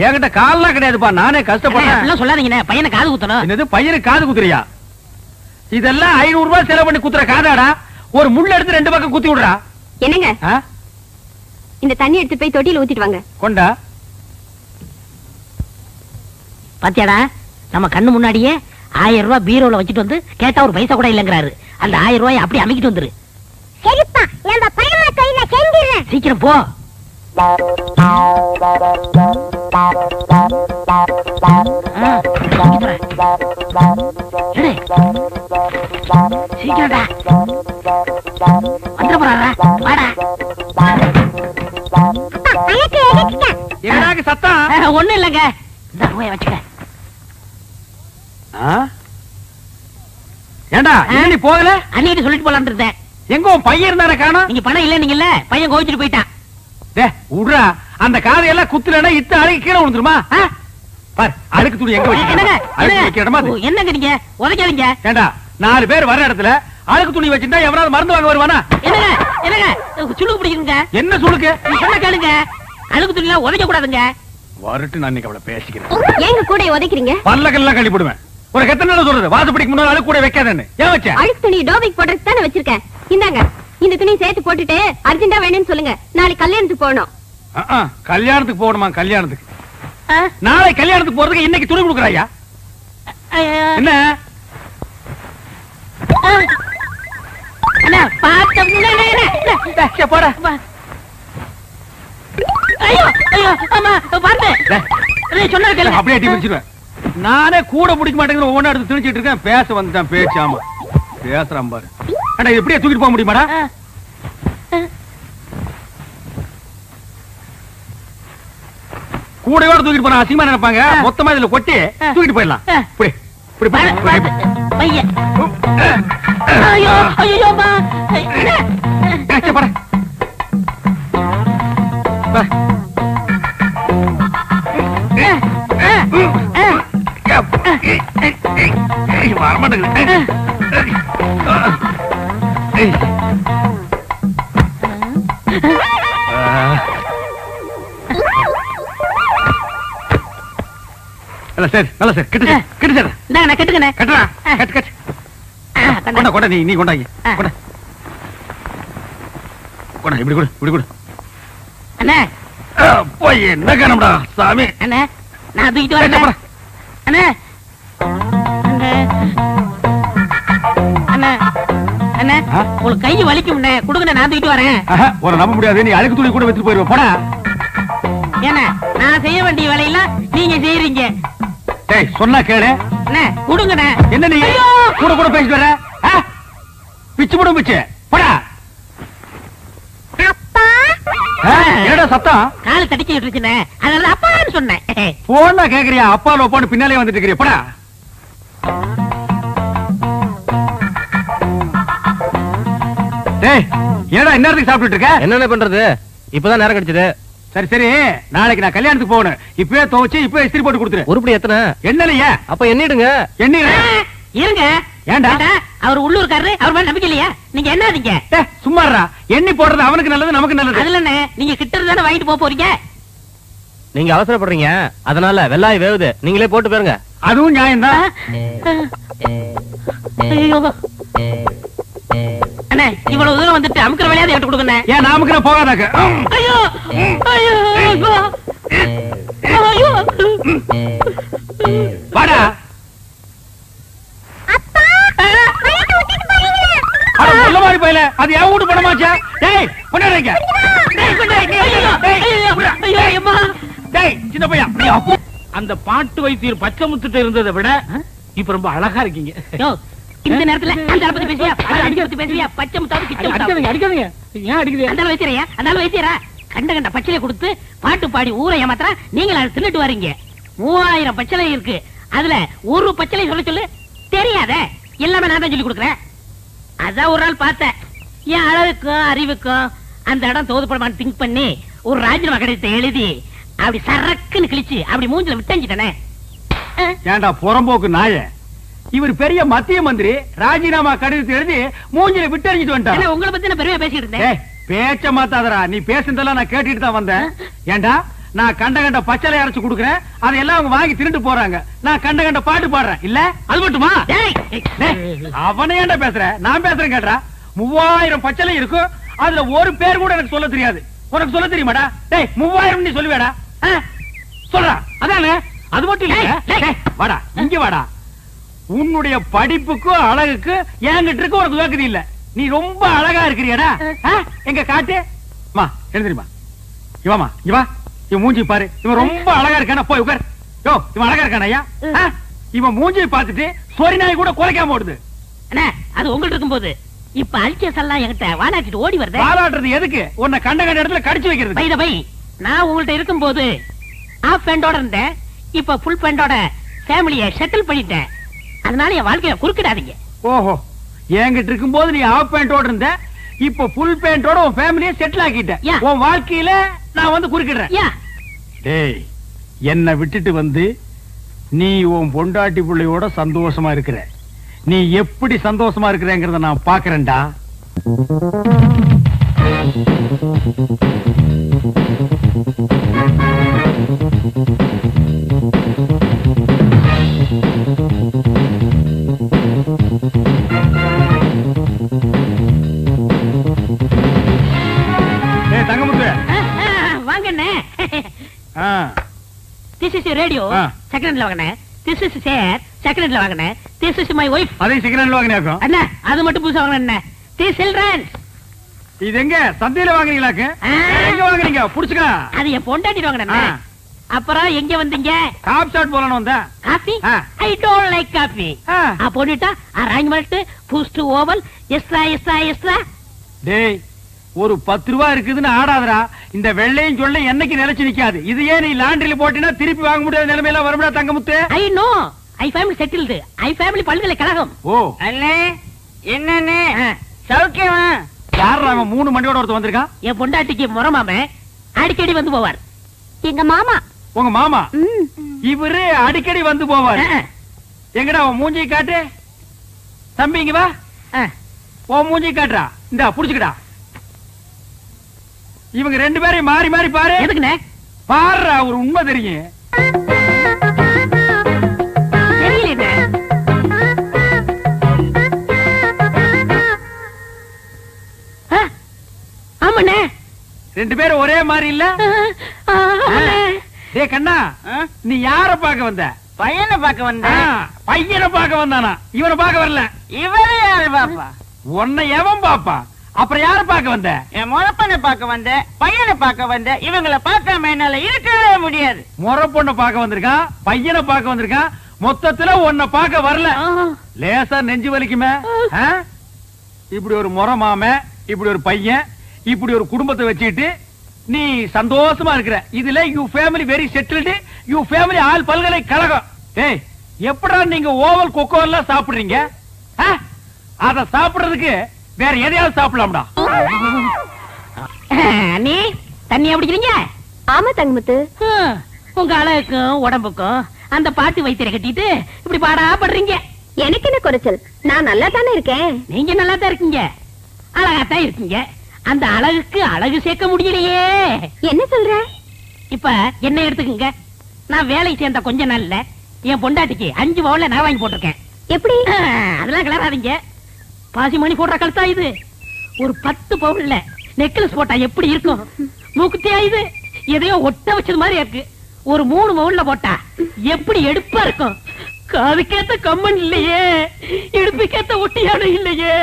என்கிட்ட கால்லாம் கிடையாதுப்பா, நானே கஷ்டப்படுறேன். சொல்லாதீங்க, பையனை காது குத்தணும். என்னது பையனுக்கு காது குத்துறியா? இதெல்லாம் 500 ரூபாய் செலவு பண்ணி குத்துற காதாடா? ஒரு முள்ள எடுத்து 2 பக்கம் குத்தி விடுறா. என்னங்க, இந்த தண்ணி எடுத்து போய் தொட்டியில ஊத்திட்டு வாங்க. கொண்டா. பாத்தியாடா, நம்ம கண்ணு முன்னாடியே 1000 ரூபாய் பீரோல வச்சுட்டு வந்து கேட்டா ஒரு பைசா கூட இல்லங்கிறாரு. அந்த 1000 ரூபாய் அப்படி அமைக்கிட்டு வந்துரு. சரிப்பா, நம்ம பையன் கையில செஞ்சிரேன். சீக்கிரம் போ. சீக்கிரம்டா வந்துட போறாரா? வாடா. என்னடாக்கு சத்தம்? ஒண்ணும் இல்லங்க, இந்த ரூபாய் வச்சுக்க. ஏண்டா நீ போகல? அன்னைக்கு சொல்லிட்டு போலான்னு இருந்தேன். எங்க உன் பையன் இருந்தானே காணோம்? நீங்க பணம் இல்ல நீங்கல்ல, பையன் கோவிச்சுட்டு போயிட்டான். விடுறா, அந்த காதையெல்லாம் குத்துலன்னா இத்த அழுக்கு கீழே விழுந்துருமா? பார், அழுக்கு துணி எங்க வச்சு என்னங்க நீங்க உதைக்காதீங்க. ஏண்டா 4 பேர் வர இடத்துல அழுக்கு துணி வச்சிருந்தா எவனாவது மருந்து வாங்க வருவானா? என்னங்க என்னங்க சுளுக்கு பிடிக்குங்க. என்ன சுளுக்கு? சொன்ன கேளுங்க, அழுக்கு துணி எல்லாம் உதைக்க கூடாதுங்க. வரட்டு, நான் இன்னைக்கு அவளை பேசிக்கிறேன். ஏங்க கூட உதைக்கிறீங்க? பல்லக்கெல்லாம் கழட்டி போடுவேன். ஒரு எத்தனை நாள் சொல்றது, வாசப்படிக்கு முன்னாடி அழுக்கு கூட வைக்காதன்னு. ஏன் வச்ச? அழுக்கு துணி டோபிக் போடுறதுக்கு தானே வச்சிருக்கேன். இந்தாங்க, இந்த துணி சேர்த்து போட்டுட்டு அர்ஜென்ட்டா வேணும்னு சொல்லுங்க. நாளைக்கு கல்யாணத்துக்கு போகணும். கல்யாணத்துக்கு போகணுமா? கல்யாணத்துக்கு நாளை கல்யாணத்துக்கு போறதுக்கு இன்னைக்கு துணி கொடுக்குறாயா? என்ன போட? அப்படியே பிடிச்சிருவேன். நானே கூட பிடிக்க மாட்டேங்கிற ஒவ்வொன்றா எடுத்து திணிச்சிட்டு இருக்கேன். பேச வந்துட்டான் பேச்சு. ஆமா பேசுறான் பாரு. ஆனா இது எப்படியே தூக்கிட்டு போக முடியுமாடா? கூடையோட தூக்கிட்டு போனா அசிங்கமா நினைப்பாங்க. மொத்தமா இதுல கொட்டி தூக்கிட்டு போயிடலாம். இப்படி இப்படி பையன். ஐயோ ஐயோ மா. சரி நல்ல சார் கிட்ட கிட்ட சார் நான் கட்டுக்கனே கட்டறா கட் கட் கொண்டா கொண்டா நீ கொண்டாங்க கொண்டா கொண்டா இப்படி கொடு அண்ணே போய் என்ன காணம்டா சாமி அண்ணே நான் தூக்கிட்டு வரேன் அண்ணே அண்ணே அண்ணே உங்களுக்கு கை வலிக்கும்ண்ணே கொடுங்க நான் தூக்கிட்டு வரேன் ஒரு நம்ப முடியாது நீ அழுக்கு துணி கூட வச்சுட்டு போயிருவ போடா ஏன்னா நான் செய்ய வேண்டிய வேலையெல்லாம் நீங்க செய்யறீங்க டேய் சொன்னா கேளு அண்ணே கொடுங்கண்ணே என்ன நீ கூட கூட பேசிட்டு வர பிச்சு போடு பிச்சு போடா என்னடா சத்தம் கால் தடிச்சிட்டு இருந்துச்சுண்ணே அதனால அப்பான்னு சொன்னேன் போனா கேக்குறியா அப்பா லோப்பான்னு பின்னாலே வந்துட்டு இருக்கிறியா போடா டேய் என்னடா இந்நேரத்துக்கு சாப்பிட்டுட்டு இருக்க என்ன பண்றது இப்பதான் நேரம் கிடைச்சது சரி சரி நாளைக்கு நான் கல்யாணத்துக்கு போகணும் இப்பவே துவச்சு இப்பவே இஸ்திரி போட்டு கொடுத்துரு உருப்படி எத்தனை என்னலையா அப்ப எண்ணிடுங்க எண்ணி இருங்க ஏண்டா அவர் உள்ளூர்காரரு அவர் மேல நம்பிக்கை இல்லையா நீங்க என்னதீங்க சும்மாறா எண்ணி போடுறது அவனுக்கு நல்லது நமக்கு நல்லது அதுல நீங்க கிட்ட இருந்தானே வாங்கிட்டு போக போறீங்க நீங்க அவசரப்படுறீங்க அதனால வெள்ளாய் வேவுது நீங்களே போட்டு போயிருங்க அதுவும் நியாயம்தான் அண்ணே இவ்வளவு தூரம் வந்துட்டு அமுக்கிற வேலையாவது எடுத்து கொடுங்க ஏன் நாமுக்கு நான் போகாதாக்க ஐயோ ஐயோ ஐயோ வாடா அட சொல்ல மாதிரி போயில அது என் வீட்டு பணமாச்சா டேய் கொண்டாடுங்க டேய் சின்ன பையன் அந்த பாட்டு வைத்தியர் பச்சை முத்துட்டு இருந்ததை விட இப்ப ரொம்ப அழகா இருக்கீங்க இந்த நேரத்துல அந்த பத்தி பேசியா அடிக்கிறது பேசியா பச்சை முத்தாவது கிச்ச அடிக்காதீங்க ஏன் அடிக்குது அந்த வைத்தியரையா அந்த வைத்தியரா கண்ட கண்ட பச்சையில கொடுத்து பாட்டு பாடி ஊரை ஏமாத்திரா நீங்க அதை தின்னுட்டு வரீங்க 3000 பச்சளை இருக்கு அதுல ஒரு பச்சளை சொல்ல சொல்லு தெரியாத எல்லாமே நான் தான் சொல்லி கொடுக்குறேன் அதான் ஒரு நாள் பார்த்தேன் என் அழகுக்கும் அறிவுக்கும் அந்த இடம் தோதுப்படமான்னு திங்க் பண்ணி ஒரு ராஜினாமா கடிதத்தை எழுதி அப்படி சரக்குன்னு கிழிச்சு அப்படி மூஞ்சில விட்டஞ்சிட்டனே ஏண்டா புறம்போக்கு நாய இவர் பெரிய மத்திய மந்திரி ராஜினாமா கடிதத்தை எழுதி மூஞ்சில விட்டறிஞ்சிட்டு வந்துட்டான் உங்களை பத்தி நான் பெருமையா பேசிட்டு இருந்தேன் பேச்ச மாத்தாதரா நீ பேசுனதெல்லாம் நான் கேட்டுட்டு தான் வந்தேன் ஏண்டா நான் கண்ட பச்சளை அரைச்சு கொடுக்குறேன், அதையெல்லாம் அவங்க வாங்கி திருட்டு போறாங்க. நான் கண்ட பாட்டு பாடுறேன். இல்ல அது மட்டுமா? அவனே ஏன்டா பேசுற? நான் பேசுறேன் கேட்டா. 3000 பச்சளை இருக்கும், அதுல ஒரு பேர் கூட எனக்கு சொல்ல தெரியாது. உனக்கு சொல்ல தெரியுமாடா? டேய் 3000 நீ சொல்லுவேடா? சொல்றா. அதானே? அது மட்டும் இல்ல. வாடா இங்க வாடா. உன்னுடைய படிப்புக்கும் அழகுக்கு என்கிட்ட இருக்கு உனக்கு வேக்குது இல்ல. நீ ரொம்ப அழகா இருக்கிறியடா. எங்க காட்டு மா எழுந்திரிமா. இவாமா இவா இவன் மூஞ்சி பாரு. இவன் ரொம்ப அழகா இருக்கானா? போய் உட்கார். யோ இவன் அழகா இருக்கானா ஐயா? இவன் மூஞ்சியை பார்த்துட்டு சொரி நாய் கூட குலைக்காம ஓடுது. அண்ணா அது உங்களுக்கு இருக்கும்போது இப்ப அல்கேஸ் எல்லாம் என்கிட்ட வாலாட்டிட்டு ஓடி வருது. வாலாட்டுறது எதுக்கு? உன்னை கண்ட இடத்துல கடிச்சு வைக்கிறது. பை பை நான் உங்கள்ட்ட இருக்கும்போது ஆஃப் பேண்டோட இருந்தேன். இப்ப ஃபுல் பேண்டோட ஃபேமிலியை செட்டில் பண்ணிட்டேன். அதனால என் வாழ்க்கைய குறுக்கிடாதீங்க. ஓஹோ, என்கிட்ட இருக்கும்போது நீ ஆஃப் பேண்டோட இருந்த, இப்ப ஃபுல் பேண்டோட உன் ஃபேமிலியை செட்டில் ஆக்கிட்ட. உன் வாழ்க்கையில நான் வந்து குறுக்கிடுறேன். டேய் என்ன விட்டுட்டு வந்து நீ உன் பொண்டாட்டி பிள்ளையோட சந்தோஷமா இருக்கிற. நீ எப்படி சந்தோஷமா இருக்கிறேங்கிறத நான் பாக்குறேன்டா. தங்கமுத்து வாங்கண்ணே. This is your radio. செகண்ட்ல வாங்கண்ணே. This is chair. செகண்ட்ல வாங்கண்ணே. This is my wife. அதே செகண்ட்ல வாங்கனேக்கோ. அண்ணா அது மட்டும் புதுசா வாங்கண்ணே. This children. இது எங்க சந்தையில வாங்குறீங்களாக்கு? எங்க வாங்குறீங்க? புடிச்சுக்க. அது என் பொண்டாட்டி வாங்கண்ணே. அப்புறம் எங்க வந்தீங்க? காபி ஷாட் போலன்னு வந்தேன். Coffee? I don't like coffee. போட்டுட்டா arrangement boost oval extra extra extra. டேய் ஒரு 10 ரூபாய் இருக்குதுன்னு ஆடாதடா. இந்த வெள்ளையும் சொல்ல என்னைக்கு நிலைச்சு நிக்காது. இது ஏன் நீ லாண்டரியில போட்டினா திருப்பி வாங்க முடியாத நிலைமையில வரும்டா தங்கமுத்து. I know I family settled. I family பல்கலைக்கழகம். ஓ அண்ணே என்னண்ணே சௌக்கியமா? யாரா அவன் 3 மண்டியோட ஒருத்தர் வந்திருக்கான்? என் பொண்டாட்டிக்கு முறமாம அடிக்கடி வந்து போவார். எங்க மாமா. உங்க மாமா? இவரு அடிக்கடி வந்து போவார். எங்கடா உன் மூஞ்சி காட்டு. தம்பி இங்க வா. உன் மூஞ்சி காட்டுறா. இந்தா புடிச்சுக்கடா. இவங்க 2 பேரையும் மாறி மாறி பாரு. எதுக்குண்ணே? பாருடா ஒரு உண்மை தெரியும். தெரியல. ஆமாண்ணே 2 பேரும் ஒரே மாதிரி இல்ல? டேய் கண்ணா நீ யார பார்க்க வந்த? பையனை பார்க்க வந்த. பையனை பார்க்க வந்தானா? இவனை பார்க்க வரல. இவரே யாரு பாப்பா? உன்னை எவன் பாப்பா? அப்புறம் யார பார்க்க வந்த? என் முறப்பனை பார்க்க வந்த, பையனை பார்க்க வந்த. இவங்களை பார்க்காம என்னால இருக்கவே முடியாது. முறை பொண்ணை பார்க்க வந்திருக்கான், பையனை பார்க்க வந்திருக்கான். மொத்தத்துல உன்னை பார்க்க வரல. லேசா நெஞ்சு வலிக்குமே. இப்படி ஒரு முறை மாம, இப்படி ஒரு பையன், இப்படி ஒரு குடும்பத்தை வச்சுக்கிட்டு நீ சந்தோஷமா இருக்கிற. இதுல you family very settled. You family all பல்கலைக்கழகம். ஏய் எப்படா நீங்க ஓவல் கொக்கோ எல்லாம் சாப்பிடுறீங்க? அத சாப்பிடுறதுக்கு வேற எதையாவது சாப்பிடலாம்டா. நீ தண்ணி குடிக்கிறீங்க? ஆமா தங்கமுத்து. உங்க அழகுக்கும் உடம்புக்கும் அந்த பாட்டு வைத்தியரை கட்டிட்டு இப்படி பாடா படுறீங்க. எனக்கு என்ன குறைச்சல்? நான் நல்லா தானே இருக்கேன். நீங்க நல்லா தான் இருக்கீங்க, அழகாத்தான் இருக்கீங்க. அந்த அழகுக்கு அழகு சேர்க்க முடியலையே. என்ன சொல்ற? இப்ப என்ன எடுத்துக்கங்க. நான் வேலைக்கு சேர்ந்த கொஞ்ச நாள்ல என் பொண்டாட்டிக்கு 5 பவுன்ல நான் வாங்கி போட்டிருக்கேன். எப்படி? அதெல்லாம் கிளறாதீங்க. பாசி மணி போடுற கழுத்தா இது. ஒரு 10 பவுன்ல நெக்லஸ் போட்டா எப்படி இருக்கும்? மூக்குத்தியா இது? எதையோ ஒட்ட வச்சது மாதிரி இருக்கு. ஒரு 3 பவுன்ல போட்டா எப்படி எடுப்பா இருக்கும்? காதுக்கேத்த கம்மன் இல்லையே, எடுப்புக்கேத்த ஒட்டியானம் இல்லையே.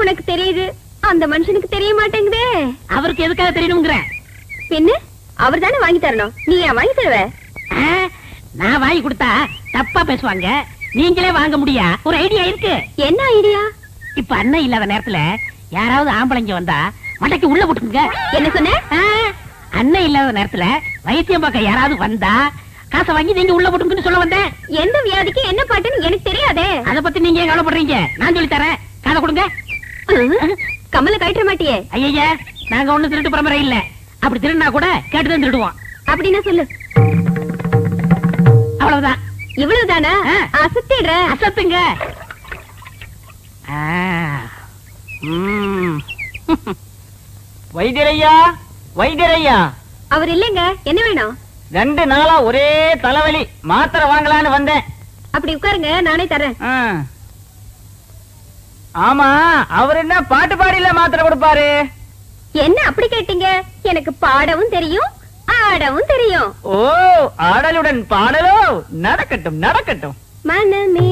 உனக்கு தெரியுது, அந்த மனுஷனுக்கு தெரிய மாட்டேங்குதே. அவருக்கு எதுக்காக தெரியணுங்கிற? பின்ன அவர் தானே வாங்கி தரணும். நீ ஏன் வாங்கி தருவ? நான் வாங்கி கொடுத்தா தப்பா பேசுவாங்க. நீங்களே வாங்க முடியா? ஒரு ஐடியா இருக்கு. என்ன ஐடியா? இப்ப அண்ணன் இல்லாத நேரத்துல யாராவது ஆம்பளைங்க வந்தா மண்டைக்கு உள்ள போட்டுங்க. என்ன சொன்ன? அண்ணன் இல்லாத நேரத்துல வைத்தியம் பார்க்க யாராவது வந்தா காசை வாங்கி நீங்க உள்ள போட்டுங்கன்னு சொல்ல வந்தேன். எந்த வியாதிக்கு என்ன பாட்டுன்னு எனக்கு தெரியாதே. அத பத்தி நீங்க ஏன் கவலைப்படுறீங்க? நான் சொல்லி தரேன், காதை கொடுங்க. கமல கழட்ட மாட்டியே? ஐயா நாங்க ஒண்ணு திருட்டு பரம்பரை இல்ல. அப்படி திருடினா கூட கேட்டுதான் திருடுவோம். அப்படின்னா சொல்லு. அவ்வளவுதான். இவ்வளவுதானா? அசத்திடுற. அசத்துங்க. வைத்தியரையா, வைத்தியரையா, அவர் இல்லைங்க. என்ன வேணும்? 2 நாளா ஒரே தலைவலி, மாத்திரை வாங்கலான்னு வந்தேன். அப்படி உட்காருங்க, நானே தரேன். ஆமா, அவர் என்ன பாட்டு பாடியில மாத்திரை கொடுப்பாரு? என்ன அப்படி கேட்டீங்க? எனக்கு பாடவும் தெரியும், ஆடவும் தெரியும். ஓ, ஆடலுடன் பாடலோ? நடக்கட்டும் நடக்கட்டும். மனமே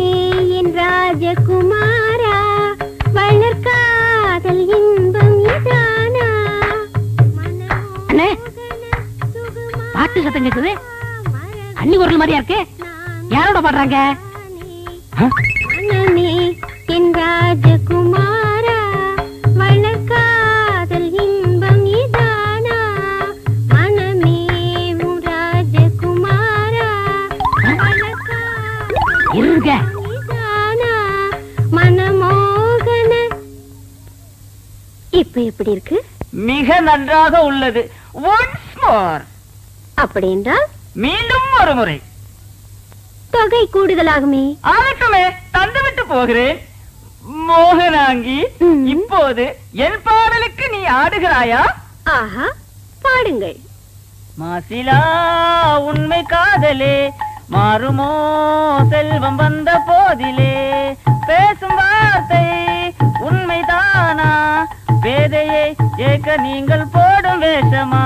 என் ராஜகுமாரா, வளர்காதல் இன்பம் இதானா? அண்ணே, பாட்டு சத்தம் கேக்குது. அண்ணி குரல் மாதிரியா இருக்கு. யாரோட பாடுறாங்க? மனமே என் ராஜகுமாரா, வளர்காதல் இன்பம் இதானா? மனமே உன் ராஜகுமாரா, இருங்க. மனமோகன. இப்ப எப்படி இருக்கு? மிக நன்றாக உள்ளது. Once more. அப்படி என்றால் மீண்டும் ஒரு முறை. தொகை கூடுதலாகுமே. ஆகட்டுமே, தந்துவிட்டு போகிறேன். மோகனாங்கி, இப்போது என் பாடலுக்கு நீ ஆடுகிறாயா? ஆஹா, பாடுங்கள். மாசிலா உண்மை காதலே, மாறுமோ செல்வம் வந்த போதிலே, பேசும் வார்த்தை உண்மைதானா, பேதையை ஏக்க நீங்கள் போடும் வேஷமா?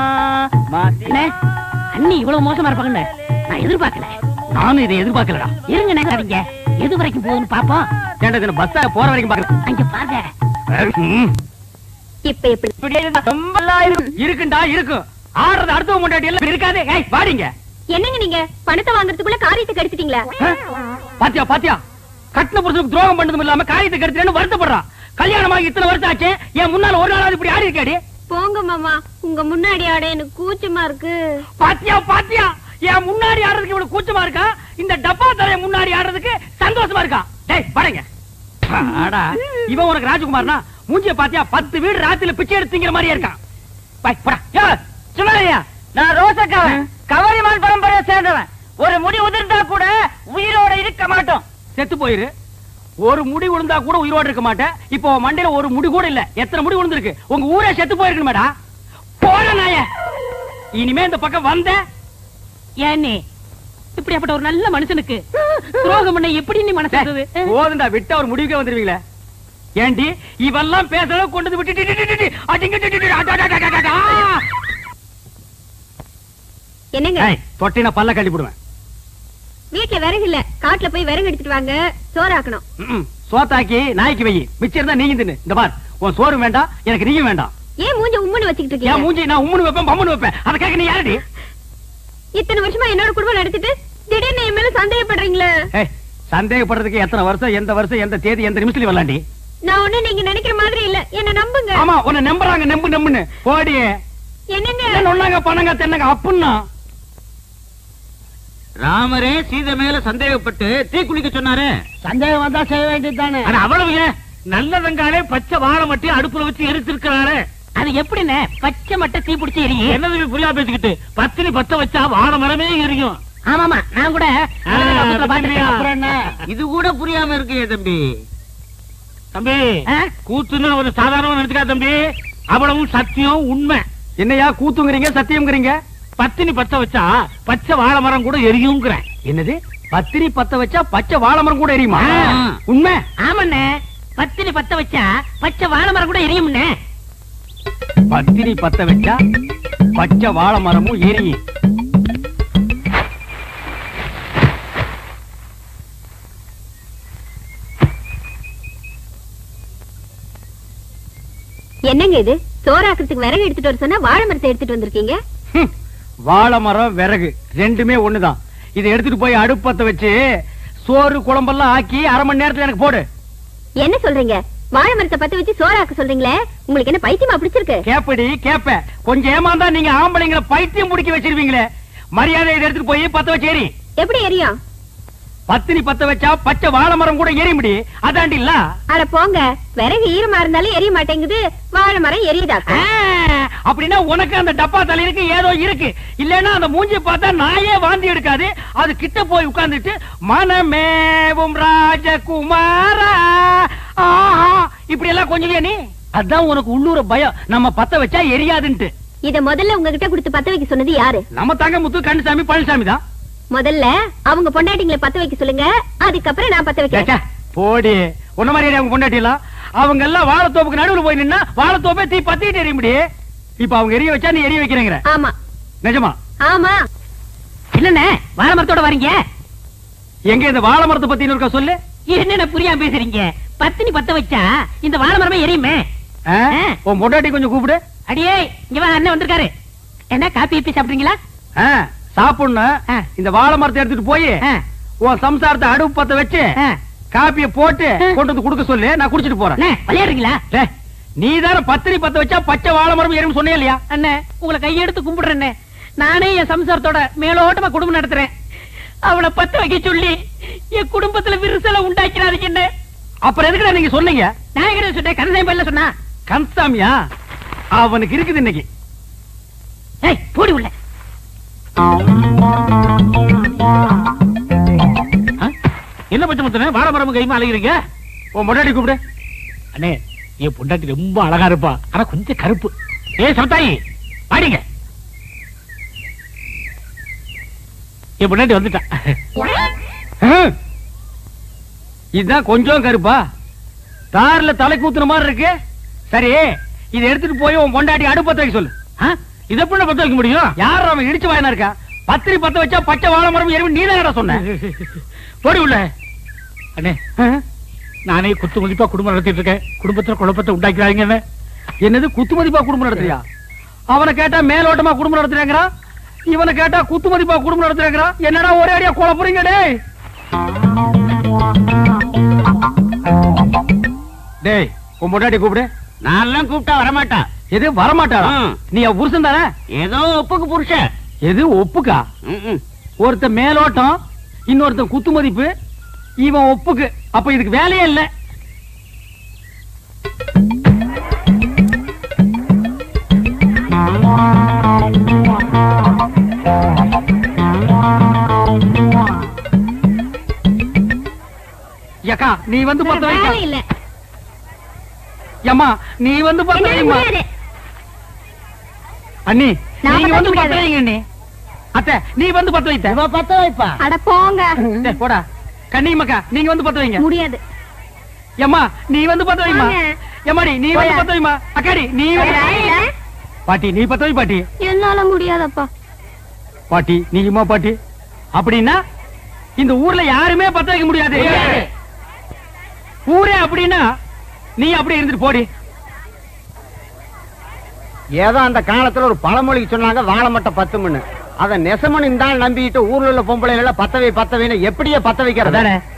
மாசிலா. அண்ணி இவ்வளவு மோசமா இருப்பாங்க நான் எதிர்பார்க்கல. நானும் இதை எதிர்பார்க்கலடா. இருங்க நினைக்காதீங்க, எது வரைக்கும் போகுதுன்னு பாப்போம். ஏண்டா பஸ்ஸா போற வரைக்கும் பாக்குறேன். அங்க பாருங்க. இப்ப எப்படி? ரொம்ப இருக்குண்டா இருக்கும். ஆடுறது அடுத்த முன்னாடி எல்லாம் இருக்காது. வாடிங்க. என்னங்க நீங்க பணத்தை வாங்குறதுக்குள்ள காரியத்தை கெடுத்துட்டீங்களா? பாத்தியா பாத்தியா, கட்டின புருஷனுக்கு துரோகம் பண்ணதும் இல்லாம காரியத்தை கெடுத்துட்டேன்னு வருத்தப்படுறான். கல்யாணமாக இத்தனை வருஷம் ஆச்சு, என் முன்னால ஒரு நாளாவது இப்படி ஆடி இருக்காடி. போங்க மாமா, உங்க முன்னாடி ஆட எனக்கு கூச்சமா இருக்கு. பாத்தியா பாத்தியா, என் முன்னாடி ஆடுறதுக்கு இவ்வளவு கூச்சமா இருக்கா, இந்த டப்பா தலைய முன்னாடி ஆடுறதுக்கு சந்தோஷமா இருக்கா. டேய் பாருங்க. ஆடா, இவன் உனக்கு ராஜகுமார்னா மூஞ்சிய பாத்தியா 10 வீடு ராத்திரில பிச்சை எடுத்துங்கிற மாதிரியே இருக்கான். பாய் போடா. சுமலையா, நான் ரோசக்காவன், கவரிமான் பரம்பரையை சேர்ந்தவன். ஒரு முடி உதிர்ந்தா கூட உயிரோட இருக்க மாட்டோம். செத்து போயிரு. ஒரு முடி விழுந்தா கூட உயிரோட இருக்க மாட்டேன். இப்போ மண்டையில ஒரு முடி கூட இல்ல. எத்தனை முடி விழுந்திருக்கு? உங்க ஊரே செத்து போயிருக்கு மேடா. போன நாய, இனிமே இந்த பக்கம் வந்த ஏன்னே இப்படிப்பட்ட ஒரு நல்ல மனுஷனுக்கு துரோகம் பண்ண எப்படி நீ மனசு போதுண்டா? விட்டு அவர் முடிவுக்கே வந்துருவீங்களே. ஏண்டி இவெல்லாம் பேசல கொண்டு விட்டு என்னங்க தொட்டின பல்ல கட்டி போடுவேன். வீட்டுல விறகு இல்ல, காட்டுல போய் விறகு எடுத்துட்டு வாங்க, சோறாக்கணும். சோத்தாக்கி நாய்க்கு வை, மிச்சம் இருந்தா நீங்க தின்னு. இந்த பார், உன் சோறு வேண்டாம், எனக்கு நீங்க வேண்டாம். ஏன் மூஞ்ச உம்முன்னு வச்சுக்கிட்டு ஏன் இருக்கீங்க? மூஞ்சி நான் உம்முன்னு வைப்பேன், பம்முன்னு வைப்பேன். அதை கேட்க நீ யாரடி? இத்தனை வருஷமா என்னோட குடும்பம் நடத்திட்டு திடீர்னு என் மேல சந்தேகப்படுறீங்களே. சந்தேகப்படுறதுக்கு எத்தனை வருஷம், எந்த வருஷம், எந்த தேதி, எந்த நிமிஷத்துல வரலாண்டி? நான் ஒண்ணு நீங்க நினைக்கிற மாதிரி இல்ல, என்ன நம்புங்க. ஆமா, உன்னை நம்புறாங்க, நம்பு நம்புன்னு போடி. என்னங்க ஒன்னாங்க பண்ணங்க தென்னங்க அப்புன்னா. ராமரே சீதை மேல சந்தேகப்பட்டு தீ குளிக்க சொன்னாரு. சந்தேகம் வந்தா செய்ய வேண்டியதுதானே. அவ்வளவு ஏன் நல்ல வெங்காலே பச்சை வாழை மட்டும் அடுப்புல வச்சு எரிச்சிருக்கிறாரு. அது எப்படின்னு பச்சை மட்டும் தீ பிடிச்சி எரியும்? என்னது புரியா பேசிக்கிட்டு, பத்தினி பத்த வச்சா வாழை மரமே எரியும். ஆமாமா, நான் கூட இது கூட புரியாம இருக்கு தம்பி. தம்பி கூத்துன்னு ஒரு சாதாரண நினைச்சுக்கா தம்பி, அவ்வளவும் சத்தியம் உண்மை. என்னையா கூத்துங்கிறீங்க சத்தியம்ங்கிறீங்க? பத்தினி பத்த வச்சா பச்சை வாழை மரம் கூட எரியுங்கிறேன். என்னது? பத்தினி பத்த வச்சா பச்சை வாழை மரம் கூட எரியுமா? உண்மை? ஆமாண்ணே, பத்தினி பத்த வச்சா பச்சை வாழை மரம் கூட எரியும்ண்ணே. பத்தினி பத்த வச்சா பச்சை வாழை மரமும் எரியும். என்னங்க இது? சோறாக்குறதுக்கு விறகு எடுத்துட்டு வர சொன்னா வாழை மரத்தை எடுத்துட்டு வந்திருக்கீங்க. வாழை மரம் விறகு ரெண்டுமே ஒண்ணுதான். இதை எடுத்துட்டு போய் அடுப்பத்த வச்சு சோறு குழம்பெல்லாம் ஆக்கி 1/2 மணி நேரத்துல எனக்கு போடு. என்ன சொல்றீங்க? வாழை மரத்தை பத்த வச்சு சோறாக்க சொல்றீங்களே, உங்களுக்கு என்ன பைத்தியமா பிடிச்சிருக்கு? கேப்படி கேப்ப, கொஞ்சம் ஏமாந்தா நீங்க ஆம்பளைங்களை பைத்தியம் முடிக்க வச்சிருவீங்களே. மரியாதை இதை எடுத்துட்டு போய் பத்த வச்சு எரி. எப்படி எரியும்? பத்தினி பத்த வச்சா பச்சை வாழை மரம் கூட எரிய முடியும். அதாண்டி இல்ல. அட போங்க, விறகு ஈரமா இருந்தாலும் எரிய மாட்டேங்குது, வாழை மரம் எரியுதா? அப்படின்னா உனக்கு அந்த டப்பா தலையிருக்கு ஏதோ இருக்கு. இல்லன்னா அந்த மூஞ்சி பார்த்தா நாயே வாந்தி எடுக்காது. அது கிட்ட போய் உட்கார்ந்துட்டு மனமேவும் ராஜகுமாரா இப்படி எல்லாம் கொஞ்சம் நீ. அதான் உனக்கு உள்ளூர பயம், நம்ம பத்த வச்சா எரியாதுன்ட்டு. இத முதல்ல உங்ககிட்ட கொடுத்து பத்த வைக்க சொன்னது யாரு? நம்ம தங்க முத்து கண்ணுசாமி பழனிசாமி தான். முதல்ல அவங்க பொண்டாட்டிங்களை பத்த வைக்க சொல்லுங்க, அதுக்கப்புறம் நான் பத்த வைக்கிறேன். போடி உன்ன மாதிரி அவங்க பொண்டாட்டிலாம் அவங்க எல்லாம் வாழைத்தோப்புக்கு நடுவுல போய் நின்னா வாழைத்தோப்பே தீ பத்திட்டு எரிய முடியே. இப்ப அவங்க எரிய வச்சா நீ எரிய வைக்கிறேங்கிற? ஆமா. நிஜமா? ஆமா. இல்லண்ணே வாழை மரத்தோட வரீங்க? எங்க இந்த வாழை மரத்தை பத்தி இருக்கா சொல்லு. என்ன புரியாம பேசுறீங்க? பத்தினி பத்த வச்சா இந்த வாழை மரமே எரியுமே. உன் பொண்டாட்டி கொஞ்சம் கூப்பிடு. அடியே இங்க வா, அண்ணன் வந்திருக்காரு. என்ன காப்பி இப்பி சாப்பிடுறீங்களா? சாப்பிடணும். இந்த வாழை மரத்தை எடுத்துட்டு போய் உன் சம்சாரத்தை அடுப்பு பத்த வச்சு காப்பிய போட்டு கொண்டு வந்து குடுக்க சொல்லு, நான் குடிச்சிட்டு போறேன். விளையாடுறீங்களா? நீ தானே பத்திரி பத்த வச்சா பச்சை வாழை மரம் எறும் சொன்னே இல்லையா? அண்ணே உங்களை கையெடுத்து கும்பிடுறேன். நானே என் சம்சாரத்தோட மேலோட்டமா குடும்பம் நடத்துறேன். அவளை பத்த வைக்க சொல்லி என் குடும்பத்துல விரிசலை உண்டாக்கிறாதீங்க. என்ன அப்புறம் எதுக்குடா நீங்க சொன்னீங்க? நான் எங்க சொன்னேன்? கந்தசாமி பல்ல சொன்னா. கந்தசாமியா? அவனுக்கு இருக்குது இன்னைக்கு. போடி உள்ள. என்ன பச்சை முத்தனே வாழை மரம் கைமா அழைக்கிறீங்க? உன் பொண்டாட்டி கூப்பிடு. அண்ணே என் பொண்டாட்டி ரொம்ப அழகா இருப்பா, ஆனா கொஞ்சம் கருப்பு. சமத்தாயி பாடிங்க. என் பொண்டாட்டி வந்துட்டா. இதுதான் கொஞ்சம் கருப்பா, தார்ல தலை கூத்துன மாதிரி இருக்கு. சரி இதை எடுத்துட்டு போய் உன் பொண்டாட்டி அடுப்பத்த வைக்க சொல்லு. இதை எப்படி பத்த வைக்க முடியும்? யார் அவன் இடிச்சு வாயனா இருக்கா? பத்திரி பத்த வச்சா பச்சை வாழை மரம் எறும்பு நீ தான் சொன்ன. போடி உள்ள. அண்ணே நானே குத்து மதிப்பா குடும்பம் நடத்திட்டு இருக்கேன், குடும்பத்துல குழப்பத்தை உண்டாக்கிறாங்க. என்னது குத்து மதிப்பா குடும்பம் நடத்துறியா? அவனை கேட்டா மேலோட்டமா குடும்பம் நடத்துறாங்கறா, இவனை கேட்டா குத்து மதிப்பா குடும்பம் நடத்துறாங்கறா. என்னடா ஒரே அடியா குழப்பறீங்க? டேய் உன் பொண்டாட்டி கூப்பிடு. நான் கூப்பிட்டா வரமாட்டா. எது வரமாட்டா? நீ புருஷன் தானே? ஏதோ ஒப்புக்கு புருஷன். எது ஒப்புக்கா? ஒருத்த மேலோட்டம், இன்னொருத்த குத்து மதிப்பு, இவன் ஒப்புக்கு. அப்ப இதுக்கு வேலையே இல்ல. யக்கா நீ வந்து பத்த வைக்க. இல்ல யம்மா நீ வந்து பத்த வைமா. அண்ணி நீங்க வந்து பத்த வைங்க. அண்ணி அத்தை நீ வந்து பத்த வைத்த. இவ பத்த வைப்பா. அட போங்க. போடா கண்ணி மக்கா நீங்க வந்து பத்த வைங்க. முடியாது. யம்மா நீ வந்து பத்த வைமா. யம்மாடி நீ வந்து பத்த வைமா. அக்காடி நீ பாட்டி நீ பத்த வை பாட்டி. என்னால முடியாதப்பா. பாட்டி நீயுமா பாட்டி? அப்படின்னா இந்த ஊர்ல யாருமே பத்த வைக்க முடியாது. ஊரே அப்படின்னா நீ அப்படி இருந்துட்டு போடி. ஏதோ அந்த காலத்துல ஒரு பழமொழிக்கு சொன்னாங்க வாழை மட்டை 10 மணி. அதை நெசமன் இந்த நம்பிட்டு ஊர்ல உள்ள பொம்பளை பத்தவை பத்தவைன்னு எப்படியே பத்த வைக்கிறது?